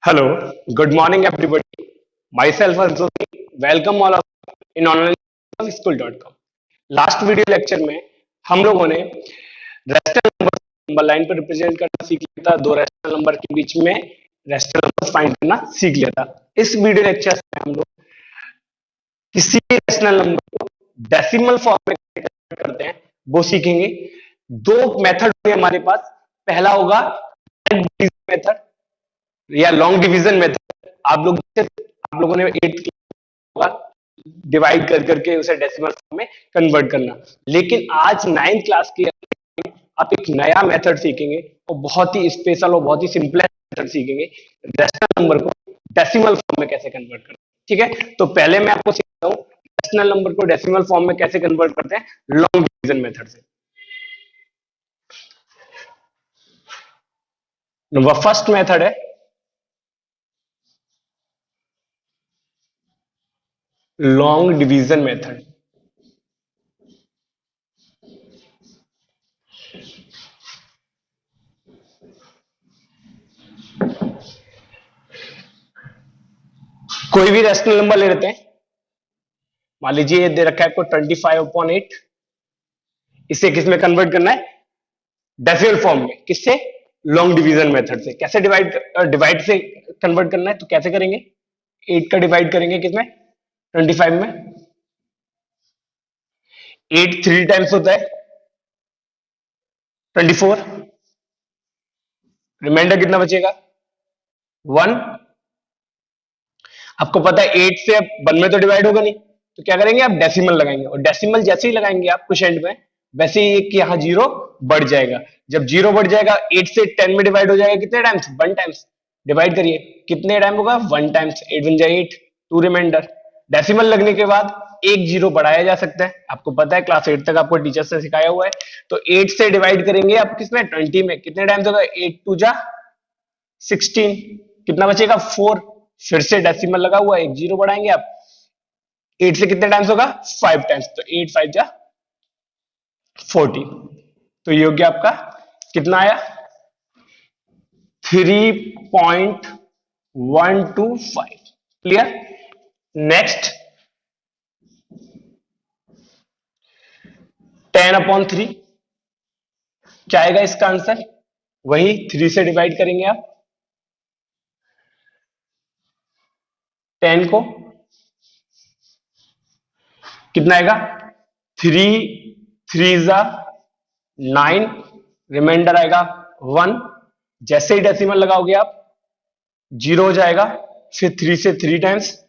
Hello, good morning everybody. Myself Ansuhi. Welcome all of you in onlineschool.com. Last video lecture में हम लोगों ने rational number line पर represent करना सीख लिया था। दो रेशनल नंबर के बीच में रेशनल नंबर फाइंड करना सीख लिया था। इस वीडियो लेक्चर में हम लोग किसी भी रेशनल नंबर को डेसिमल फॉर्म में कन्वर्ट करते हैं वो सीखेंगे। दो मेथड होंगे हमारे पास। पहला होगा मेथड या लॉन्ग डिवीजन मेथड। आप लोगों ने 8 डिवाइड कर करके उसे डेसिमल फॉर्म में कन्वर्ट करना। लेकिन आज 9th क्लास के आप एक नया मेथड सीखेंगे और बहुत ही स्पेशल और बहुत ही सिंपल मेथड सीखेंगे, रेशनल नंबर को डेसिमल फॉर्म में कैसे कन्वर्ट करना। ठीक है, तो पहले मैं आपको सिखाता हूँ रेशनल नंबर को डेसिमल फॉर्म में कैसे कन्वर्ट करते हैं लॉन्ग डिवीजन मेथड से। फर्स्ट मेथड है लॉन्ग डिवीजन मेथड। कोई भी रेशनल नंबर ले लेते हैं। मान लीजिए ये दे रखा है आपको 25/8। इसे किस में कन्वर्ट करना है? डेसिमल फॉर्म में। किससे? लॉन्ग डिवीजन मेथड से। कैसे डिवाइड से कन्वर्ट करना है, तो कैसे करेंगे? 8 का डिवाइड करेंगे किसमें? 25 में। 8 3 टाइम्स होता है 24। रिमाइंडर कितना बचेगा? 1। आपको पता है 8 से अब 1 में तो डिवाइड होगा नहीं, तो क्या करेंगे? आप डेसिमल लगाएंगे, और डेसिमल जैसे ही लगाएंगे आप कुछ एंड में, वैसे ही एक यहाँ 0 बढ़ जाएगा। जब 0 बढ़ जाएगा 8 से 10 में डिवाइड हो जाएगा कितने टाइम्स? 1 टाइम्स। डिवाइड करिए, कितने टाइम होगा? 1 टाइम्स। 8 बन जाए 8, 2 रिमाइंडर। डेसिमल लगने के बाद एक 0 बढ़ाया जा सकता है, आपको पता है, क्लास 8 तक आपको टीचर्स ने सिखाया हुआ है। तो 8 से डिवाइड करेंगे आप किसमें? 20 में। कितने टाइम्स होगा? 8 2 जा 16। कितना बचेगा? 4। फिर से डेसिमल लगा हुआ है, एक 0 बढ़ाएंगे आप। 8 से कितने टाइम्स होगा? 5 टाइम्स। तो 8 5 जा 40। तो ये हो गया आपका, कितना आया? 3.125। क्लियर? नेक्स्ट 10/3। क्या आएगा इसका आंसर? वही 3 से डिवाइड करेंगे आप 10 को। कितना आएगा? 3 3 जा 9। रिमाइंडर आएगा 1। जैसे ही डेसिमल लगाओगे आप 0 हो जाएगा। फिर 3 से 3 टाइम्स,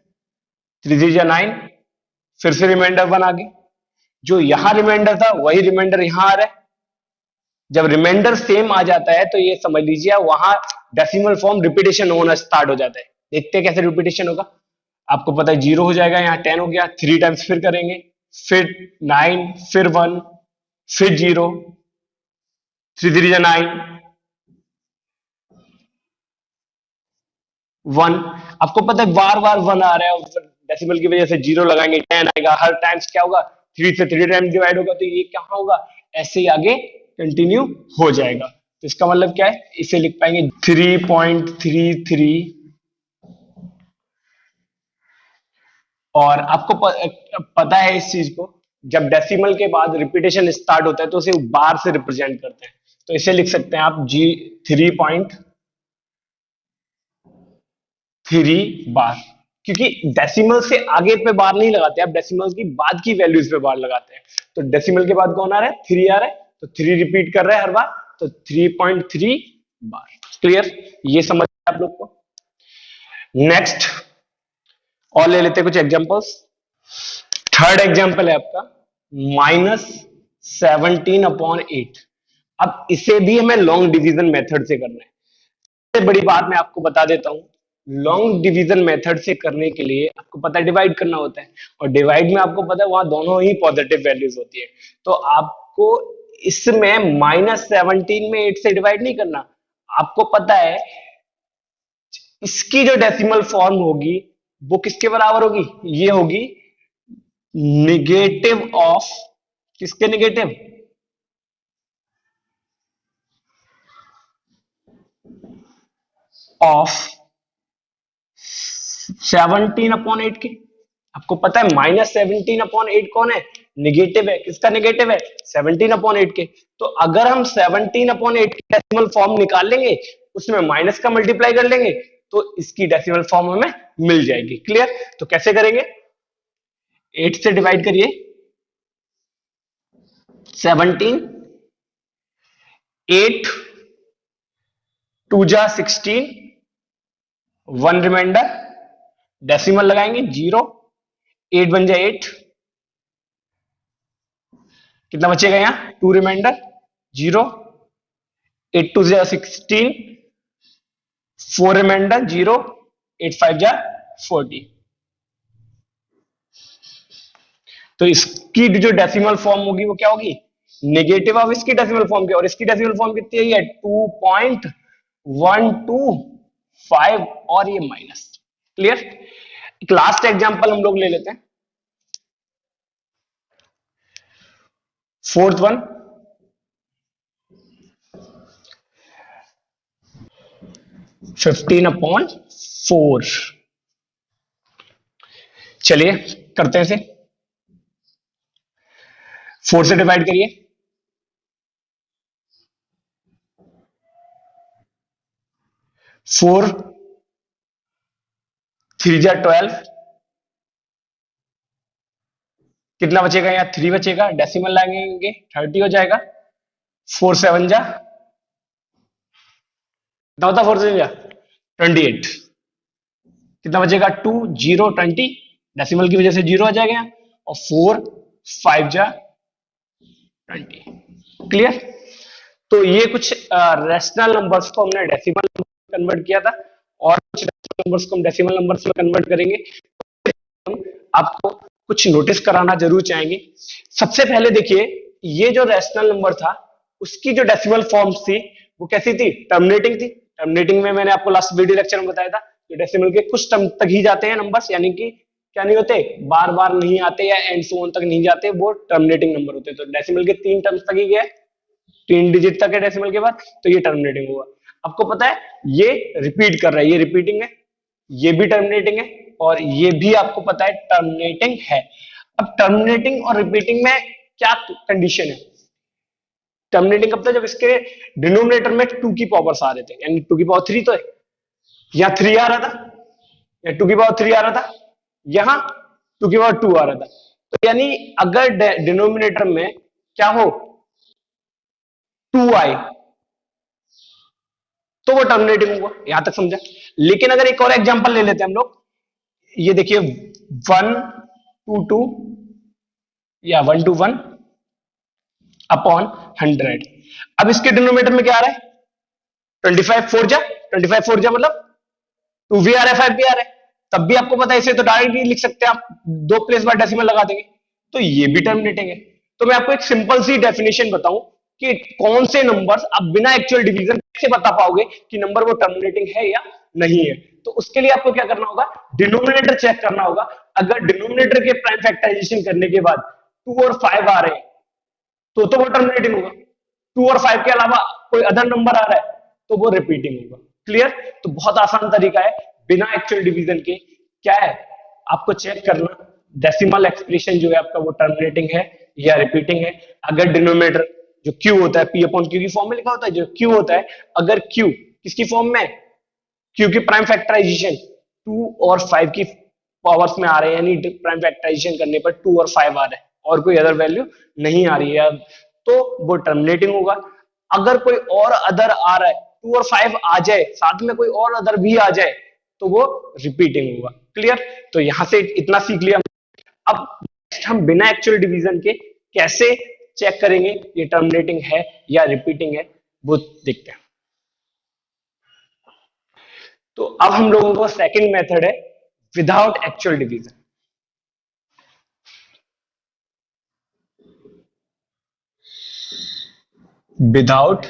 3 3 जा 9। फिर से रिमाइंडर 1 आ गई। जो यहां रिमाइंडर था वही रिमाइंडर यहां आ रहा है। जब रिमाइंडर सेम आ जाता है तो ये समझ लीजिए वहां डेसिमल फॉर्म रिपीटेशन होना स्टार्ट हो जाता है। देखते हैं कैसे रिपीटेशन होगा। आपको पता है 0 हो जाएगा, यहाँ 10 हो गया। 3 टाइम्स फिर करेंगे, फिर 9, फिर 1, फिर 0, 3 3 जा 9, 1। आपको पता है बार बार 1 आ रहा है, और डेसिमल की वजह से 0 लगाएंगे 10 आएगा। हर टाइम्स क्या होगा? 3 से 3 टाइम्स डिवाइड होगा, तो ये क्या होगा? ऐसे ही आगे कंटिन्यू हो जाएगा। तो इसका मतलब क्या है? इसे लिख पाएंगे 3.33। और आपको पता है इस चीज को, जब डेसिमल के बाद रिपीटेशन स्टार्ट होता है तो उसे बार से रिप्रेजेंट करते हैं। तो इसे लिख सकते हैं आप 3.3 बार। क्योंकि डेसिमल से आगे पे बार नहीं लगाते, आप डेसिमल की बाद की वैल्यूज पे बार लगाते हैं। तो डेसिमल के बाद कौन आ रहा है? 3 आ रहा है, तो 3 रिपीट कर रहा है हर बार, तो 3.3 बार। क्लियर? ये समझ आप लोग को। नेक्स्ट और ले लेते हैं कुछ एग्जांपल्स। थर्ड एग्जांपल है आपका -17/8। अब इसे भी हमें लॉन्ग डिवीजन मेथड से करना है। सबसे बड़ी बात मैं आपको बता देता हूं, लॉन्ग डिवीजन मेथड से करने के लिए आपको पता है डिवाइड करना होता है, और डिवाइड में आपको पता है वहां दोनों ही पॉजिटिव वैल्यूज होती है। तो आपको इसमें -17 में 8 से डिवाइड नहीं करना। आपको पता है इसकी जो डेसिमल फॉर्म होगी वो किसके बराबर होगी? ये होगी निगेटिव ऑफ, किसके निगेटिव? ऑफ 17/8 के। आपको पता है -17/8 कौन है? निगेटिव है। किसका निगेटिव है? 17/8 के। तो अगर हम 17/8 की डेसिमल फॉर्म निकाल लेंगे, उसमें माइनस का मल्टीप्लाई कर लेंगे, तो इसकी डेसिमल फॉर्म हमें मिल जाएगी। क्लियर? तो कैसे करेंगे? 8 से डिवाइड करिए 17, 8 2 जा 16, 1 रिमाइंडर, डेसिमल लगाएंगे 0, 8 बन जाए 8, कितना बचेगा यहां? 2 रिमाइंडर 0, 8 2 जा 16, 4 रिमाइंडर 0, 8 5 जा 40। तो इसकी जो डेसिमल फॉर्म होगी वो क्या होगी? नेगेटिव ऑफ इसकी डेसिमल फॉर्म की, और इसकी डेसिमल फॉर्म कितनी है? 2.125 और ये माइनस। क्लियर? एक लास्ट एग्जांपल हम लोग ले लेते हैं, फोर्थ वन, 15/4। चलिए करते हैं इसे। 4 से डिवाइड करिए, 4 3 जा 12, कितना बचेगा? यहाँ 3 बचेगा, डेसिमल लगाएंगे 30 हो जाएगा। 4 7 जा, कितना होता? 4 7 जा 28, कितना बचेगा? 2 0 20, डेसिमल की वजह से 0 आ जाएगा यहाँ, और 4 5 जा 20। क्लियर? तो ये कुछ रेशनल नंबर्स को हमने डेसिमल कन्वर्ट किया था, और कुछ रेशनल नंबर्स को हम डेसिमल नंबर्स में कन्वर्ट करेंगे। आपको कुछ नोटिस कराना जरूर चाहेंगे। सबसे पहले देखिए, ये जो रैशनल नंबर था उसकी जो डेसिमल फॉर्म थी वो कैसी थी? टर्मिनेटिंग थी। टर्मिनेटिंग में मैंने आपको लास्ट वीडियो लेक्चर में बताया था, जो डेसिमल के कुछ टर्म तक ही जाते हैं नंबर्स, यानी कि क्या नहीं होते, बार बार नहीं आते या एंड सो ऑन तक नहीं जाते, वो टर्मिनेटिंग नंबर होते हैं। तो डेसिमल के 3 टर्म्स तक ही गए, 3 डिजिट तक है डेसिमल के बाद, तो ये टर्मिनेटिंग होगा। आपको पता है ये रिपीट कर रहा है, ये रिपीटिंग है, ये भी टर्मिनेटिंग है, और ये भी आपको पता है टर्मिनेटिंग है। अब टर्मिनेटिंग और रिपीटिंग में क्या कंडीशन है? टर्मिनेटिंग कब था? जब इसके डिनोमिनेटर में 2 की पावर्स आ रहे थे, यानी 2 की पावर 3 तो है, या 3 आ रहा था, या 2 की पावर 3 आ रहा था, यहां 2 की पावर 2 आ रहा था। तो यानी अगर डिनोमिनेटर में क्या हो, 2 आए, तो वो टर्मिनेटिंग होगा। यहां तक समझा? लेकिन अगर एक और एग्जांपल ले लेते हैं हम लोग, ये देखिए 1 2 2 या 1 to 1 अपॉन 100। अब इसके डिनोमिनेटर में क्या आ रहा है? 25 4 जा, 25 4 जा मतलब 2 भी आ रहा है 5 भी आ रहा है। तब भी आपको पता है, इसे तो डायरेक्ट नहीं लिख सकते आप, 2 प्लेस बार डेसिमल लगा देंगे, तो ये भी टर्मिनेटिंग है। तो मैं आपको एक सिंपल सी डेफिनेशन बताऊं कि कौन से नंबर्स आप बिना एक्चुअल डिवीजन कैसे बता पाओगे कि नंबर वो टर्मिनेटिंग है या नहीं है। तो उसके लिए आपको क्या करना होगा? डिनोमिनेटर चेक करना होगा। अगर डिनोमिनेटर के प्राइम फैक्टराइजेशन करने के बाद 2 और 5 आ रहे हैं, तो वो टर्मिनेटिंग होगा। 2 और 5 के अलावा कोई अदर नंबर आ रहा है, तो वो रिपीटिंग होगा। क्लियर? तो बहुत आसान तरीका है बिना एक्चुअल डिवीजन के, क्या है, आपको चेक करना डेसिमल एक्सप्रेशन जो है आपका वो टर्मिनेटिंग है या रिपीटिंग है। अगर डिनोमिनेटर जो Q होता है, P अपॉन Q की फॉर्म में लिखा होता है, जो Q होता है, अगर Q किसकी फॉर्म में, Q की प्राइम फैक्टराइजेशन 2 और 5 की पावर्स में आ रहे हैं, यानी प्राइम फैक्टराइजेशन करने पर 2 और 5 आ रहे हैं और कोई अदर वैल्यू नहीं आ रही है, तो वो टर्मिनेटिंग होगा। अगर कोई और अदर आ रहा है, 2 और 5 आ जाए, साथ में कोई और अदर भी आ जाए, तो वो रिपीटिंग होगा। क्लियर? तो यहां से इतना सीख लिया। अब नेक्स्ट हम बिना एक्चुअल डिवीजन के कैसे चेक करेंगे ये टर्मिनेटिंग है या रिपीटिंग है, वो देखते हैं। तो अब हम लोगों को सेकंड मेथड है without actual division. Without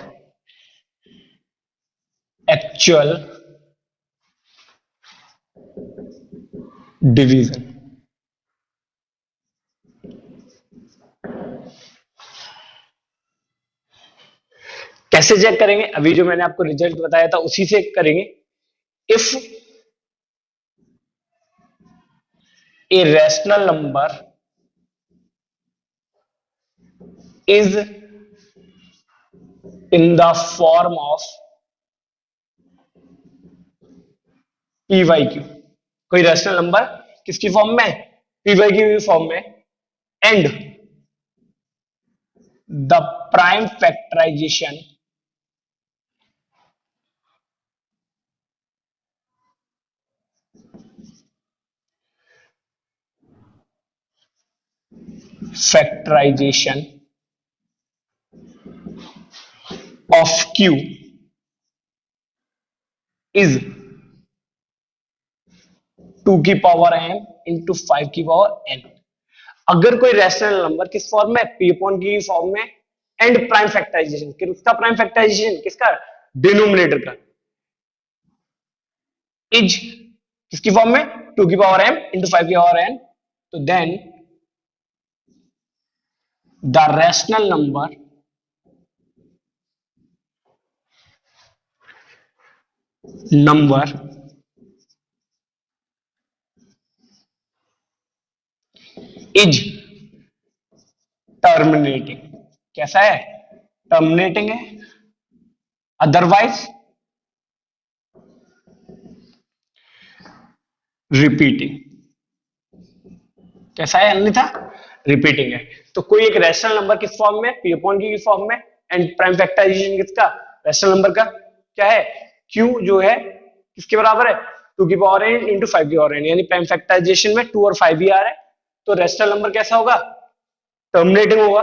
actual division. कैसे चेक करेंगे? अभी जो मैंने आपको रिजल्ट बताया था उसी से करेंगे। If A rational number is in the form of p by q. कोई रैशनल नंबर किसकी फॉर्म में? पी वाई क्यू की फॉर्म में। And the prime factorization of q is 2 की पावर m इंटू 5 की पावर n। अगर कोई rational number किस फॉर्म में? पी अपॉन की फॉर्म में। एंड प्राइम फैक्टराइजेशन, किसका प्राइम फैक्टराइजेशन? किसका? डिनोमिनेटर का। इज किसकी फॉर्म में? 2 की पावर m इंटू 5 की पावर n। तो then the rational number is terminating. कैसा है? टर्मिनेटिंग है। Otherwise repeating. कैसा है? अन्यथा रिपीटिंग है। तो कोई एक रैशनल नंबर किस फॉर्म में? पी अपॉन की फॉर्म में। एंड प्राइम फैक्टराइजेशन किसका? रैशनल नंबर का। क्या है? क्यू जो है किसके बराबर है? 2 की पावर n इंटू 5 की पावर n, यानी प्राइम फैक्टराइजेशन में 2 और 5 ही आ रहा है। तो रैशनल नंबर कैसा होगा? टर्मिनेटिंग होगा।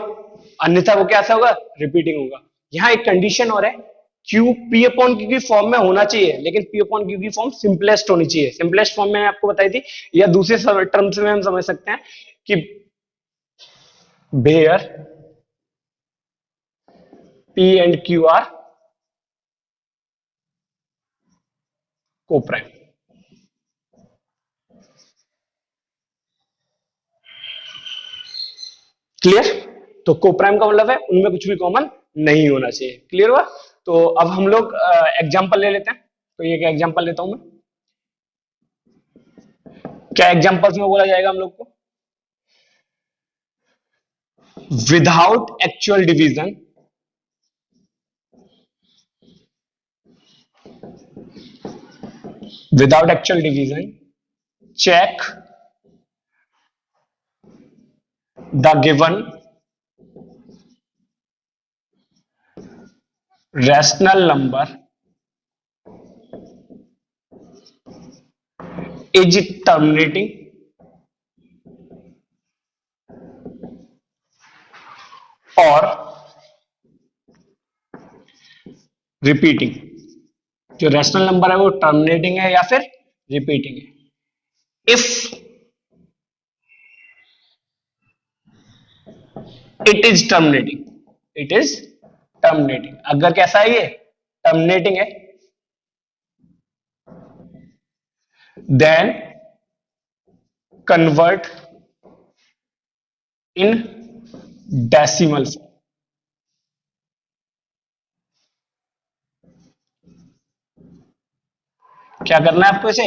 अन्यथा वो कैसा होगा? रिपीटिंग होगा। यहाँ एक कंडीशन और है, क्यू पी अपॉन क्यू की फॉर्म में होना चाहिए, लेकिन पी अपॉन क्यू की फॉर्म सिंपलेस्ट होनी चाहिए। सिंपलेस्ट फॉर्म मैंने आपको बताई थी, या दूसरे टर्म्स में हम समझ सकते हैं कि where p and q are coprime. Clear? तो कोप्राइम का मतलब है उनमें कुछ भी कॉमन नहीं होना चाहिए। क्लियर हुआ? तो अब हम लोग एग्जांपल ले लेते हैं। तो ये क्या एग्जांपल लेता हूं मैं? क्या एग्जांपल्स में बोला जाएगा हम लोग को? Without actual division check the given rational number is terminating or repeating। जो रैशनल नंबर है वो टर्मिनेटिंग है या फिर रिपीटिंग है। If it is terminating. अगर कैसा है? ये टर्मिनेटिंग है, then convert in decimal form. क्या करना है आपको? इसे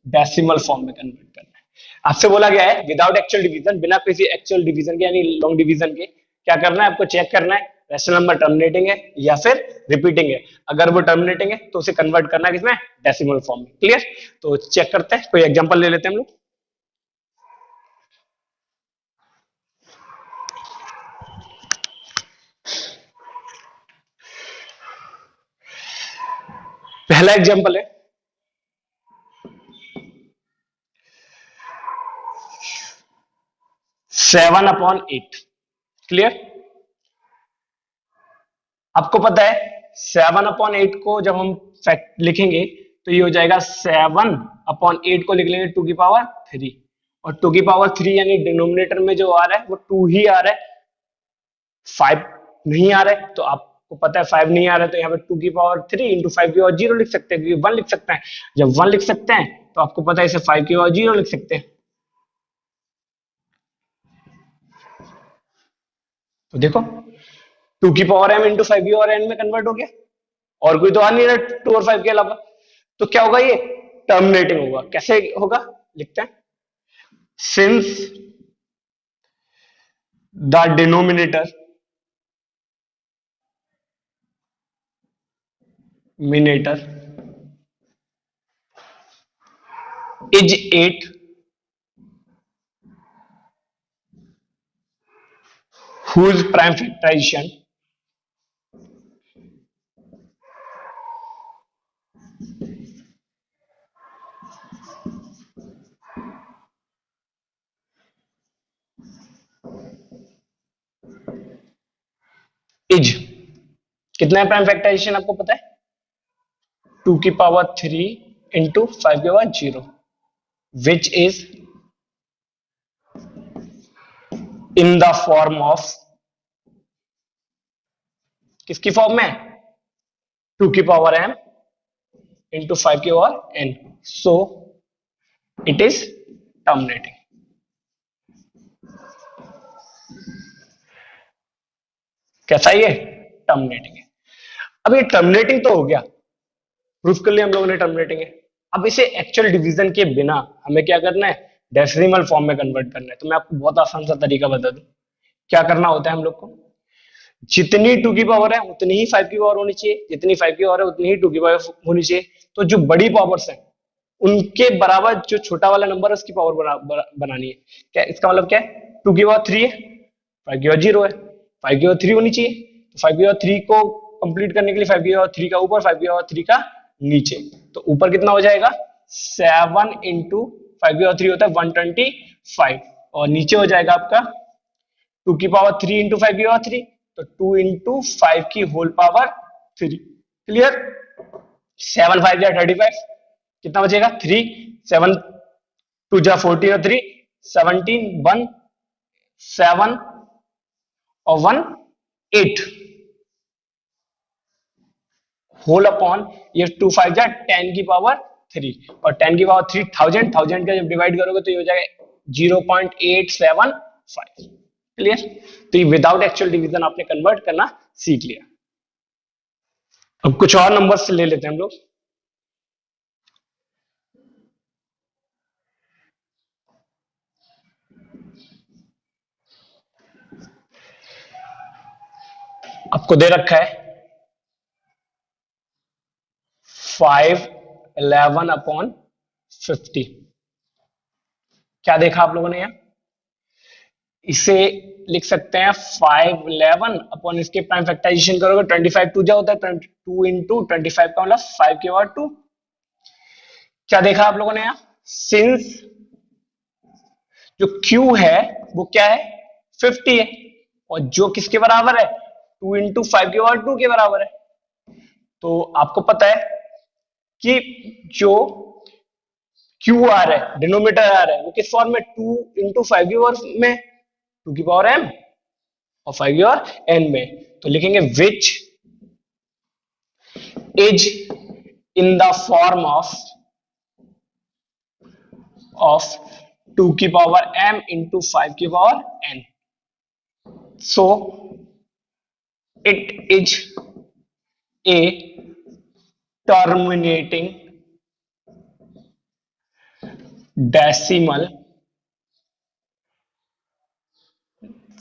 डेसिमल फॉर्म में कन्वर्ट करना है। आपसे बोला गया है विदाउट एक्चुअल डिवीजन, बिना किसी एक्चुअल डिवीजन के यानी लॉन्ग डिवीजन के, क्या करना है आपको? चेक करना है रैशनल नंबर टर्मिनेटिंग है या फिर रिपीटिंग है। अगर वो टर्मिनेटिंग है तो उसे कन्वर्ट करना है किसमें? डेसिमल फॉर्म में। क्लियर? तो चेक करते हैं, कोई एग्जांपल ले लेते हैं हम लोग। पहला एग्जांपल है 7/8। क्लियर? आपको पता है 7/8 को जब हम फैक्ट लिखेंगे तो ये हो जाएगा 7/8 को लिख लेंगे 2 की पावर 3, और 2 की पावर 3 यानी डिनोमिनेटर में जो आ रहा है वो 2 ही आ रहा है, 5 नहीं आ रहा है। तो आपको पता है 5 नहीं आ रहा है, तो यहाँ पे 2 की पावर 3 इंटू 5 की पावर 0 लिख सकते हैं, क्योंकि 1 लिख सकते हैं। जब 1 लिख सकते हैं तो आपको पता है इसे 5 की पावर 0 लिख सकते हैं। तो देखो 2 की पावर m इंटू 5 की पावर n में कन्वर्ट हो गया, और कोई तो आ नहीं रहा 2 और 5 के अलावा। तो क्या होगा? ये टर्मिनेटिंग होगा। कैसे होगा? लिखते हैं since the denominator is 8, whose prime factorization is, कितना है प्राइम फैक्टराइजेशन आपको पता है? 2 की पावर 3 इंटू 5 की power 0, which is in the form of, किसकी फॉर्म में? 2 की पावर m इंटू 5 की power n, so it is terminating. कैसा ये? टर्मिनेटिंग है। अब ये टर्मिनेटिंग तो हो गया, प्रूफ कर लिया हम लोगों ने टर्मिनेटिंग है। अब इसे एक्चुअल डिवीजन के बिना हमें क्या करना है? डेसिमल फॉर्म में कन्वर्ट करना है। तो मैं आपको बहुत आसान सा तरीका बता दूं। क्या करना होता है हम लोग को? जितनी 2 की पावर है उतनी ही 5 की पावर होनी चाहिए, जितनी 5 की पावर है उतनी ही 2 की पावर होनी चाहिए। तो जो बड़ी पावर्स हैं उनके बराबर जो छोटा वाला नंबर है उसकी पावर बनानी है। क्या इसका मतलब क्या है? 2 की पावर 3 है, 5 की पावर 0 है, 5 की पावर 3 होनी चाहिए। तो 5 की पावर 3 को कंप्लीट करने के लिए 5 की पावर 3 का ऊपर, 5 की पावर 3 का नीचे। तो ऊपर कितना हो जाएगा? 7 इंटू 5 की पावर 3 होता है 125, और नीचे हो जाएगा आपका 2 की पावर 3 इंटू 5 की पावर 3, तो 2 इंटू 5 की होल पावर 3। क्लियर? 7 5 जा 35, कितना बचेगा? 3, 7 2 जा 14 और 3 17, 1 7 और 1 8, होल अपॉन ये 2 5 जा 10 की पावर 3, और 10 की पावर 3 1000 का जब डिवाइड करोगे तो ये हो जाएगा 0.875। क्लियर? तो ये विदाउट एक्चुअल डिवीजन आपने कन्वर्ट करना सीख लिया। अब कुछ और नंबर्स से ले लेते हैं हम लोग। आपको दे रखा है 5 11 अपॉन 50। क्या देखा आप लोगों ने यहां? इसे लिख सकते हैं 5 11 अपॉन इसके प्राइम फैक्टराइजेशन करोगे 25 2 जा होता है 2 इंटू 25 का मतलब 5 की पावर 2। क्या देखा आप लोगों ने यहां? सिंस जो Q है वो क्या है? 50 है, और जो किसके बराबर है? 2 इंटू 5 की पावर 2 के बराबर है। तो आपको पता है कि जो QR है, डिनोमिनेटर R है, वो किस फॉर्म में? 2 इंटू 5 की पावर में 2 की पावर m और 5 की पावर n में। तो लिखेंगे which is in the form of 2 की पावर m इंटू 5 की power n, so it is a terminating decimal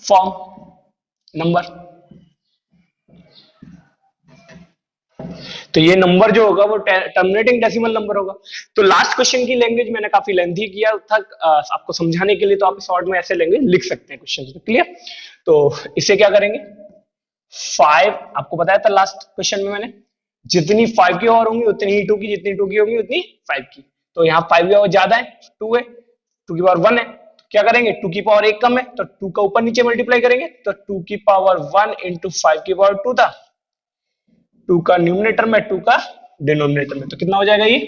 form number. तो ये नंबर जो होगा वो टर्मिनेटिंग डेसिमल नंबर होगा। तो लास्ट क्वेश्चन की लैंग्वेज मैंने काफी लेंथी किया था आपको समझाने के लिए, तो आप शॉर्ट में ऐसे लैंग्वेज लिख सकते हैं क्वेश्चन। क्लियर? तो इसे क्या करेंगे? 5 आपको बताया था लास्ट क्वेश्चन में मैंने, जितनी 5 की और होंगी उतनी ही 2 की, जितनी 2 की होंगी उतनी 5 की। तो यहाँ 5 की और ज्यादा है, 2 है, 2 की पावर 1 है, तो क्या करेंगे? 2 की पावर 1 कम है तो 2 का ऊपर नीचे मल्टीप्लाई करेंगे, तो 2 की पावर 1 इंटू 5 की पावर 2 था, 2 का न्यूमिनेटर में 2 का डिनोमिनेटर में, तो कितना हो जाएगा ये?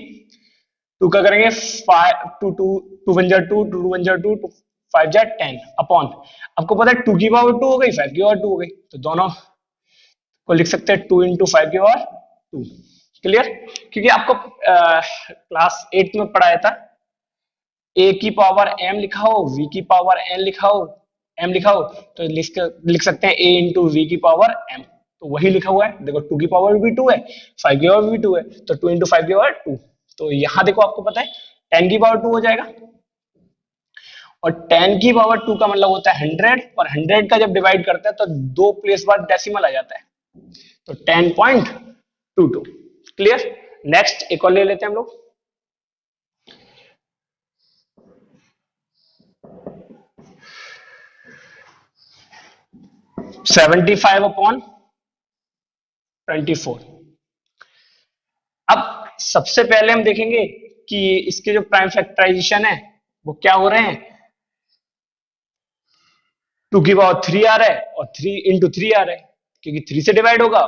2 का करेंगे 5 2 2 2 1 जा 2 2 1 जा 2 5 जा 10 अपॉन, आपको पता है 2 की पावर 2 हो गई, 5 की पावर 2 हो गई, तो दोनों को लिख सकते हैं 2 इंटू 5 की पावर 2। क्लियर? क्योंकि आपको क्लास 8 में पढ़ाया था a की पावर m लिखा हो, v की पावर n लिखा हो, m लिखा हो, तो लिख सकते हैं a इंटू वी की पावर m। तो वही लिखा हुआ है, देखो 2 की पावर भी 2 है, 5 की पावर भी 2 है, तो 2 इंटू 5 की पावर 2। तो यहां देखो आपको पता है 10 की पावर 2 हो जाएगा, और 10 की पावर 2 का मतलब होता है 100, और 100 का जब डिवाइड करता है तो 2 प्लेस बाद डेसिमल आ जाता है, तो 10.22। क्लियर। नेक्स्ट एक और ले लेते हैं हम लोग। 75/24। अब सबसे पहले हम देखेंगे कि इसके जो प्राइम फैक्टराइजेशन है वो क्या हो रहे हैं। 2 की पावर 3 आ रहा है और 3 इंटू 3 आ रहा है, क्योंकि 3 से डिवाइड होगा।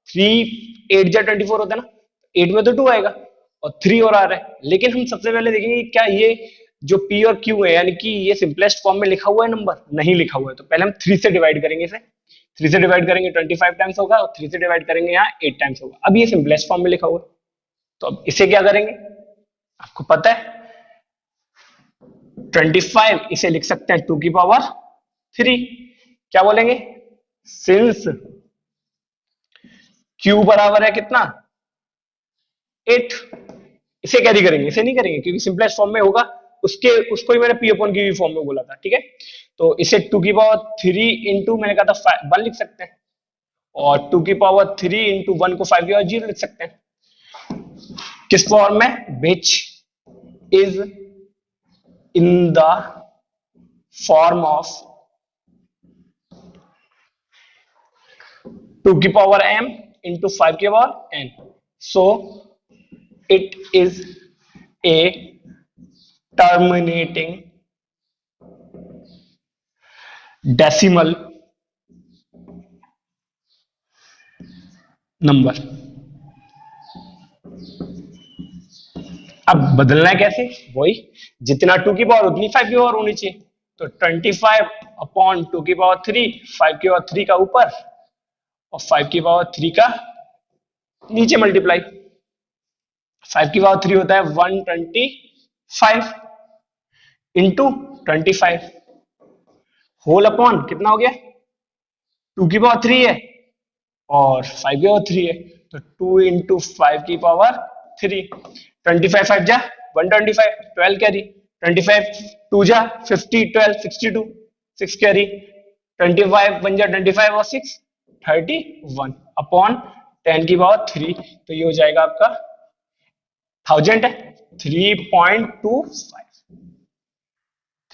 3 8 जा 24 होता है ना, 8 में तो 2 आएगा और 3 और आ रहा है। लेकिन हम सबसे पहले देखेंगे क्या ये जो P और Q है, यानी कि ये सिंपलेस्ट फॉर्म में लिखा हुआ है, नंबर नहीं लिखा हुआ है, तो पहले हम 3 से डिवाइड करेंगे इसे। 3 से डिवाइड करेंगे 25 टाइम्स होगा, और 3 से डिवाइड करेंगे यहाँ 8 टाइम्स होगा। अब ये सिंपलेस्ट फॉर्म में लिखा हुआ है, तो अब इसे क्या करेंगे, आपको पता है 25 इसे लिख सकते हैं 2 की पावर 3। क्या बोलेंगे, सिंस Q बराबर है कितना 8, इसे कैरी करेंगे, इसे नहीं करेंगे क्योंकि सिंपलेस्ट फॉर्म में होगा, उसके उसको ही मैंने P अपॉन Q फॉर्म में बोला था, ठीक है। तो इसे 2 की पावर 3 इंटू मैंने कहा था 1 लिख सकते हैं, और 2 की पावर 3 इंटू 1 को 5 की पावर 0 लिख सकते हैं। किस फॉर्म में, which is in the form of 2 की पावर m इंटू 5 की power n, so it is a terminating decimal number। अब बदलना है कैसे, वही जितना 2 की पावर उतनी 5 की पावर होनी चाहिए, तो 25 अपॉन 2 की पावर 3, 5 की पावर 3 का ऊपर और 5 की पावर 3 का नीचे मल्टीप्लाई। 5 की पावर 3 होता है 125 इंटू 25 होल अपॉन कितना हो गया, 2 की पावर 3 है और 5 की पावर 3 है, तो 2 इंटू 5 की पावर 3। 25 5 जा 125, 12 कैरी, 25 2 जा 50, 12 62, 6 कैरी, 25 1 जा 25 और 6 31 अपॉन 10 की पावर 3, तो ये हो जाएगा आपका 1000 है 3.25,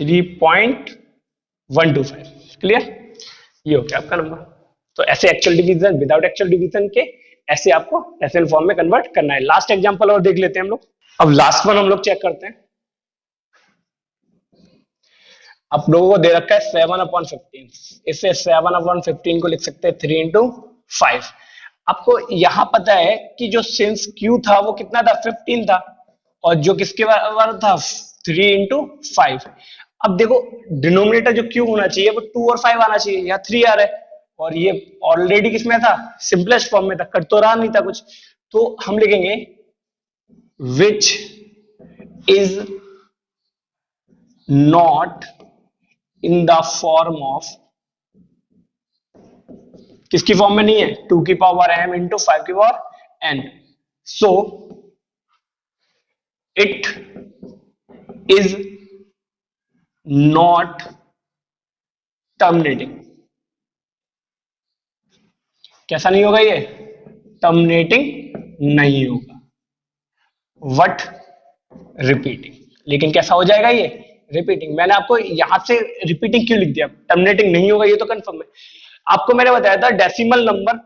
3.125। क्लियर, ये हो गया आपका नंबर। तो ऐसे actual division, without actual division के ऐसे आपको डेसिमल फॉर्म में कन्वर्ट करना है। लास्ट एग्जांपल और देख लेते हैं हम लोग। अब लास्ट वन हम लोग चेक करते हैं। आप लोगों को दे रखा है 7/15, इसे 7/15 को लिख सकते हैं 3 इंटू 5। आपको यहां पता है कि जो सिंस Q था वो कितना था 15 था, और जो किसके बराबर था 3 इंटू 5। अब देखो डिनोमिनेटर जो Q होना चाहिए वो 2 और 5 आना चाहिए, यहाँ 3 आ रहा है, और ये ऑलरेडी किसमें था, सिंपलेस्ट फॉर्म में था, कट तो रहा नहीं था कुछ, तो हम लिखेंगे which is not in the form of, किसकी फॉर्म में नहीं है, 2 की पावर m इंटू 5 की power n, so it is not terminating. कैसा नहीं होगा, ये टर्मिनेटिंग नहीं होगा, वट रिपीटिंग। लेकिन कैसा हो जाएगा ये रिपीटिंग। मैंने आपको यहां से रिपीटिंग क्यों लिख दिया, टर्मिनेटिंग नहीं होगा ये तो कंफर्म है। आपको मैंने बताया था डेसिमल नंबर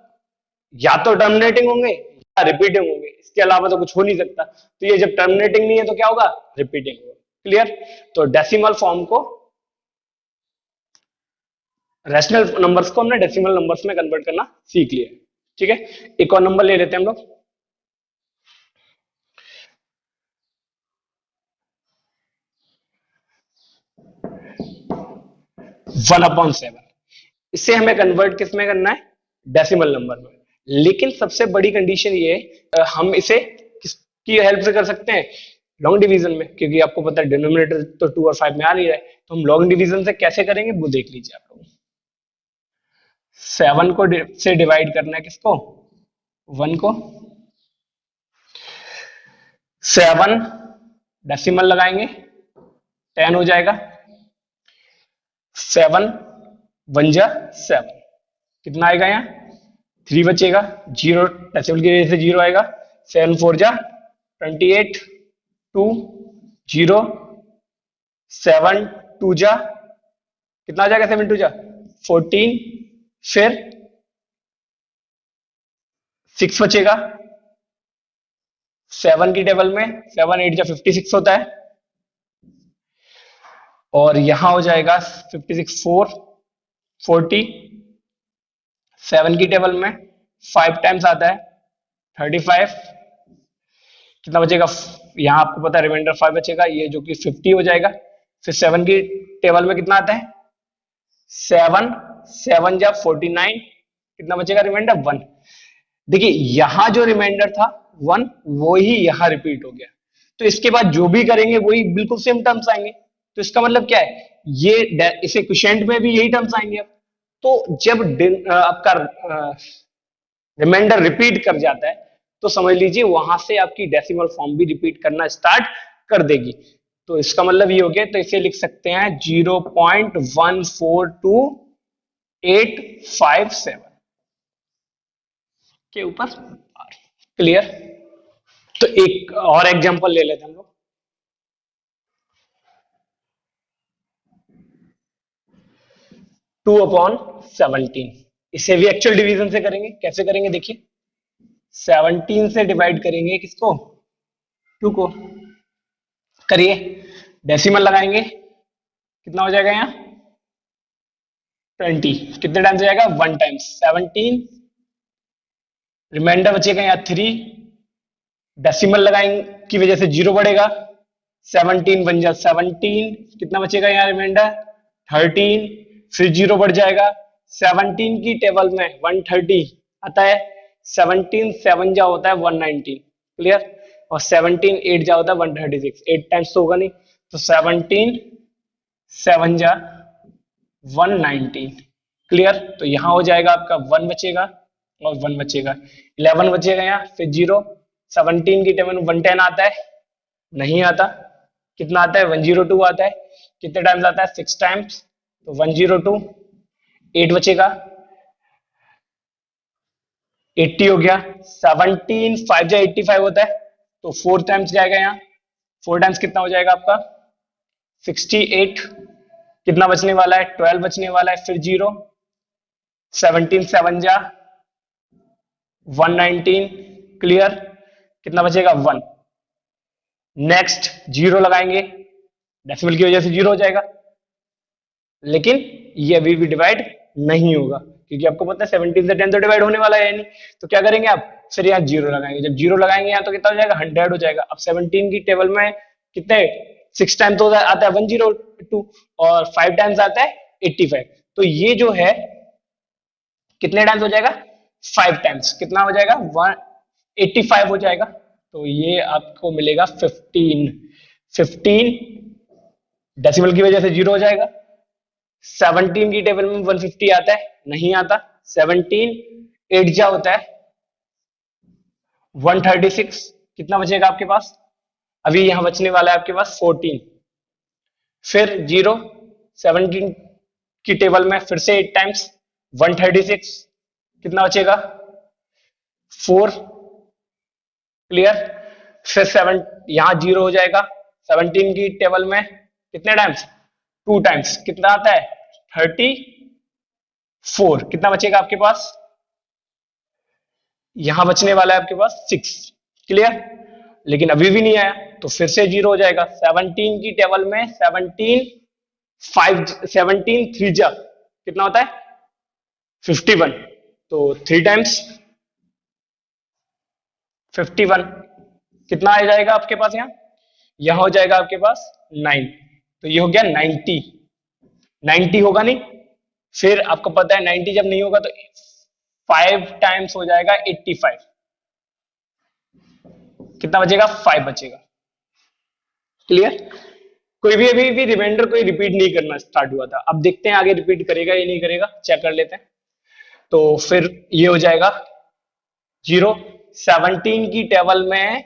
या तो टर्मिनेटिंग होंगे या रिपीटिंग होंगे, इसके अलावा तो कुछ हो नहीं सकता। तो ये जब टर्मिनेटिंग नहीं है तो क्या होगा, रिपीटिंग होगा। क्लियर, तो डेसिमल फॉर्म को, रैशनल नंबर्स को हमने डेसिमल नंबर्स में कन्वर्ट करना सीख लिया है। ठीक है, एक और नंबर ले लेते हैं हम लोग। 1/7, इसे हमें कन्वर्ट किस में करना है, डेसिमल नंबर में। लेकिन सबसे बड़ी कंडीशन ये हम इसे किसकी हेल्प से कर सकते हैं, लॉन्ग डिवीजन में, क्योंकि आपको पता है डिनोमिनेटर तो 2 और 5 में आ नहीं रहा है, तो हम लॉन्ग डिवीजन से कैसे करेंगे वो देख लीजिए आप लोग। 7 को से डिवाइड करना है किसको, 1 को, 7 डेसिमल लगाएंगे 10 हो जाएगा, 7 वन जा 7, कितना आएगा यहाँ 3 बचेगा, जीरो डेसिमल की वजह से जीरो आएगा, 7 4 जा 28, 2 0, 7 2 जा कितना आ जाएगा, 7 2 जा 14, फिर 6 बचेगा 7 की टेबल में, 7 8 जा 56 होता है, और यहां हो जाएगा 56 4 40, 7 की टेबल में 5 टाइम्स आता है 35, कितना बचेगा, यहां आपको पता है रिमाइंडर 5 बचेगा, ये जो कि 50 हो जाएगा, फिर 7 की टेबल में कितना आता है 7 7 जा 49, कितना बचेगा रिमाइंडर 1। देखिए यहां जो रिमाइंडर था 1 वो ही यहां रिपीट हो गया, तो इसके बाद जो भी करेंगे वही बिल्कुल सेम टर्म्स आएंगे, तो इसका मतलब क्या है, ये इसे क्वोशिएंट में भी यही टर्म्स आएंगे अब। तो जब आपका रिमाइंडर रिपीट कर जाता है तो समझ लीजिए वहां से आपकी डेसिमल फॉर्म भी रिपीट करना स्टार्ट कर देगी, तो इसका मतलब ये हो गया, तो इसे लिख सकते हैं 0.142857 के ऊपर। क्लियर? तो एक और एग्जांपल ले लेते हैं हम लोग। 2/17, इसे भी एक्चुअल डिवीजन से करेंगे, कैसे करेंगे देखिए, 17 से डिवाइड करेंगे किसको, 2 को, करिए, डेसिमल लगाएंगे, कितना हो जाएगा यहाँ 20, कितने टाइम्स हो जाएगा 1 टाइम्स 17, रिमाइंडर बचेगा यहाँ 3, डेसिमल लगाएंगे की वजह से जीरो बढ़ेगा, 17 बन जा 17, कितना बचेगा यहाँ रिमाइंडर 13, फिर जीरो बढ़ जाएगा, 17 की टेबल में 130 आता है, 17 7 जा होता है 119, क्लियर, और 17 8 जा होता है 136, 8 टाइम्स तो होगा नहीं, तो 17 7 जा 119, क्लियर, तो यहां हो जाएगा आपका 1 बचेगा और 1 बचेगा, 11 बचेगा यहाँ, फिर जीरो, 17 की टेबल में 110 आता है, नहीं आता, कितना आता है 102 आता है, कितने टाइम्स आता है 6 टाइम्स, तो 102, 8 बचेगा, 80 हो गया, 17 5 जा 85 होता है, तो 4 टाइम्स जाएगा यहाँ, 4 टाइम्स कितना हो जाएगा आपका 68, कितना बचने वाला है 12 बचने वाला है, फिर जीरो, 17 7 जा 119, क्लियर, कितना बचेगा 1, नेक्स्ट जीरो लगाएंगे, डेसिमल की वजह से जीरो हो जाएगा, लेकिन ये अभी भी डिवाइड नहीं होगा क्योंकि आपको पता है 17 से 10 तो डिवाइड होने वाला है नहीं, तो क्या करेंगे आप फिर यहाँ जीरो लगाएंगे, जब जीरो लगाएंगे यहाँ तो कितना हो जाएगा 100 हो जाएगा, अब 17 की टेबल में कितने 6 टाइम तो आता है 102 और 5 टाइम्स आता है 85, तो ये जो है कितने टाइम्स हो जाएगा 5 टाइम्स, कितना हो जाएगा 185 हो जाएगा, तो ये आपको मिलेगा 15, 15 डेसिमल की वजह से जीरो हो जाएगा, 17 की टेबल में 150 आता है, नहीं आता, 17 8 जा होता है 136, कितना बचेगा आपके पास, अभी यहां बचने वाला है आपके पास 14, फिर जीरो, 17 की टेबल में फिर से 8 टाइम्स 136, कितना बचेगा 4, क्लियर, फिर 7 यहां जीरो हो जाएगा, 17 की टेबल में कितने टाइम्स 2 टाइम्स, कितना आता है 34, कितना बचेगा आपके पास, यहां बचने वाला है आपके पास 6, क्लियर, लेकिन अभी भी नहीं आया तो फिर से जीरो हो जाएगा, 17 की टेबल में 17 5 17 3 जा कितना होता है 51, तो 3 टाइम्स 51, कितना आ जाएगा आपके पास, यहां हो जाएगा आपके पास 9, तो ये हो गया 90, 90 होगा नहीं, फिर आपको पता है 90 जब नहीं होगा तो 5 टाइम्स हो जाएगा 85, कितना बचेगा 5 बचेगा, क्लियर, कोई भी अभी भी रिमाइंडर कोई रिपीट नहीं करना स्टार्ट हुआ था, अब देखते हैं आगे रिपीट करेगा या नहीं करेगा, चेक कर लेते हैं, तो फिर ये हो जाएगा जीरो, 17 की टेबल में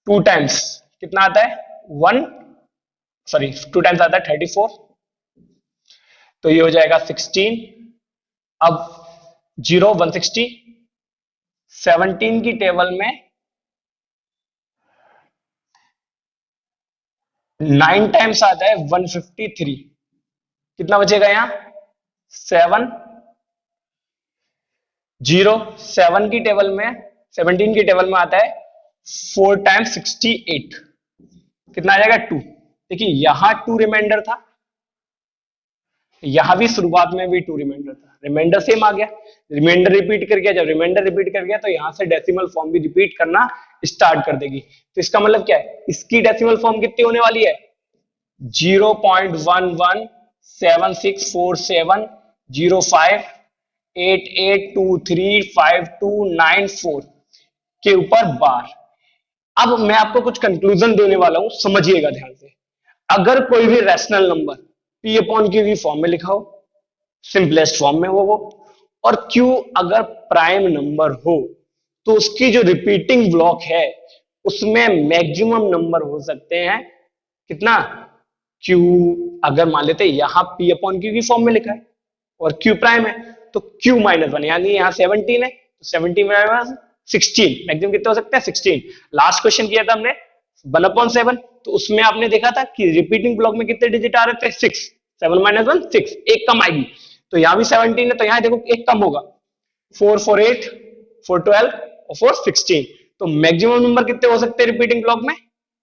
2 टाइम्स कितना आता है 1, सॉरी 2 टाइम्स आता है 34, तो ये हो जाएगा 16। अब 0 160, 17 की टेबल में 9 टाइम्स आता है 153। कितना बचेगा यहां? 7 0 7 की टेबल में 17 की टेबल में आता है 4 टाइम्स 68। कितना आ जाएगा? 2। देखिए यहां 2 रिमाइंडर था, यहां भी शुरुआत में भी 2 रिमाइंडर था, रिमाइंडर सेम आ गया, रिमाइंडर रिपीट कर गया। जब रिमाइंडर रिपीट कर गया तो यहां से डेसिमल फॉर्म भी रिपीट करना स्टार्ट कर देगी। तो इसका मतलब क्या है? इसकी डेसिमल फॉर्म कितनी होने वाली है? 0.1176476058823529 के ऊपर बार। अब मैं आपको कुछ कंक्लूजन देने वाला हूं, समझिएगा ध्यान से। अगर कोई भी rational number P upon Q की फॉर्म में लिखा हो, सिंपलेस्ट फॉर्म में हो वो, और क्यू अगर प्राइम नंबर हो, तो उसकी जो रिपीटिंग ब्लॉक है उसमें मैक्सिमम नंबर हो सकते हैं कितना? क्यू। अगर मान लेते यहां पी अपॉन क्यू की फॉर्म में लिखा है और क्यू प्राइम है, तो क्यू -1 यानी यहां 17 है, तो 17 माइनस 16, मैक्सिमम कितने हो सकते हैं? 16। लास्ट क्वेश्चन किया था हमने 1/7, तो उसमें आपने देखा था कि रिपीटिंग ब्लॉक में कितने डिजिट आ रहे थे? 6। 7 - 1 6, एक कम आएगी। तो यहां भी 17 है, तो यहां देखो एक कम होगा, 4 4 8 4 12 और 4 16। तो मैक्सिमम नंबर कितने हो सकते हैं रिपीटिंग ब्लॉक में?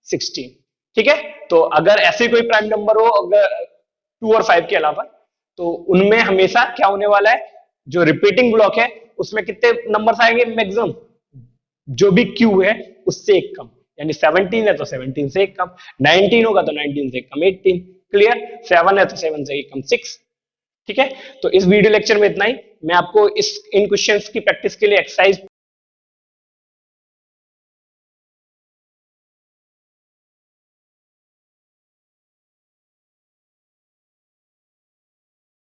16। ठीक है, तो अगर ऐसे कोई प्राइम नंबर हो अगर 2 और 5 के अलावा, तो उनमें हमेशा क्या होने वाला है? जो रिपीटिंग ब्लॉक है उसमें कितने नंबर्स आएंगे मैक्सिमम? जो भी क्यू है उससे एक कम, यानी 17 है तो 17 से एक कम, 19 होगा तो 19 से एक कम 18। क्लियर? 7 है तो 7 से एक कम 6। ठीक है, तो इस वीडियो लेक्चर में इतना ही। मैं आपको इन क्वेश्चंस की प्रैक्टिस के लिए एक्सरसाइज